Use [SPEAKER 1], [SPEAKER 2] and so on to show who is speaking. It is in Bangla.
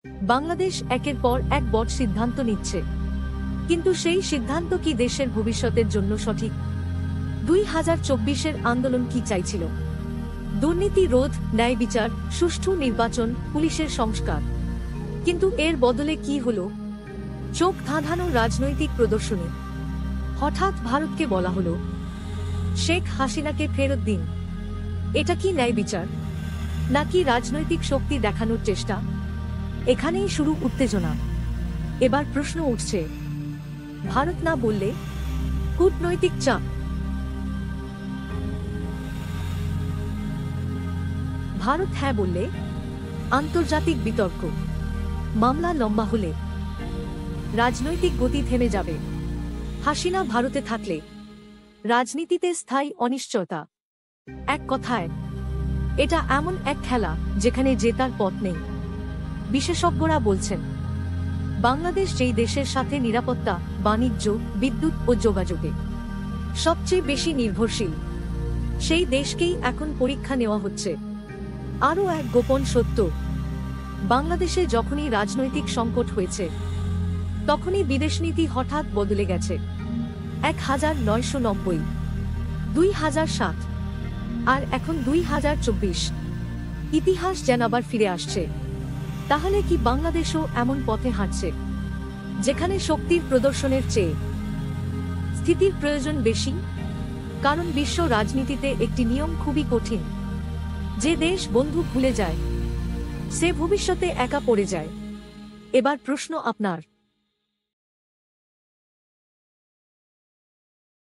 [SPEAKER 1] বাংলাদেশ একের পর এক বড় সিদ্ধান্ত নিচ্ছে, কিন্তু সেই সিদ্ধান্ত কি দেশের ভবিষ্যতের জন্য সঠিক? 2024-এর আন্দোলন কি চাইছিল? দুর্নীতি রোধ, ন্যায় বিচার, সুষ্ঠু নির্বাচন, পুলিশের সংস্কার। কিন্তু এর বদলে কি হলো? চোখ ধাঁধানো রাজনৈতিক প্রদর্শনী। হঠাৎ ভারতকে বলা হলো, শেখ হাসিনাকে ফেরত দিন। এটা কি ন্যায় বিচার, নাকি রাজনৈতিক শক্তি দেখানোর চেষ্টা? এখানেই শুরু উত্তেজনা। এবার প্রশ্ন উঠছে, ভারত না বললে কূটনৈতিক চাপ, ভারত হ্যাঁ বললে আন্তর্জাতিক বিতর্ক, মামলা লম্বা হলে রাজনৈতিক গতি থেমে যাবে। হাসিনা ভারতে থাকলে রাজনীতিতে স্থায়ী অনিশ্চয়তা। এক কথায়, এটা এমন এক খেলা যেখানে জেতার পথ নেই। বিশেষজ্ঞরা বলছেন, বাংলাদেশ যেই দেশের সাথে নিরাপত্তা, বাণিজ্য, বিদ্যুৎ ও যোগাযোগে সবচেয়ে বেশি নির্ভরশীল, সেই দেশকেই এখন পরীক্ষা নেওয়া হচ্ছে। আরও এক গোপন সত্য, বাংলাদেশে যখনই রাজনৈতিক সংকট হয়েছে, তখনই বিদেশনীতি হঠাৎ বদলে গেছে। 1990, 2007 আর এখন 2024, ইতিহাস যেন আবার ফিরে আসছে। তাহলে কি বাংলাদেশও এমন পথে হাঁটছে, যেখানে শক্তির প্রদর্শনের চেয়ে স্থিতির প্রয়োজন বেশি? কারণ বিশ্ব রাজনীতিতে একটি নিয়ম খুবই কঠিন, যে দেশ বন্ধু ভুলে যায়, সে ভবিষ্যতে একা পড়ে যায়। এবার প্রশ্ন আপনার,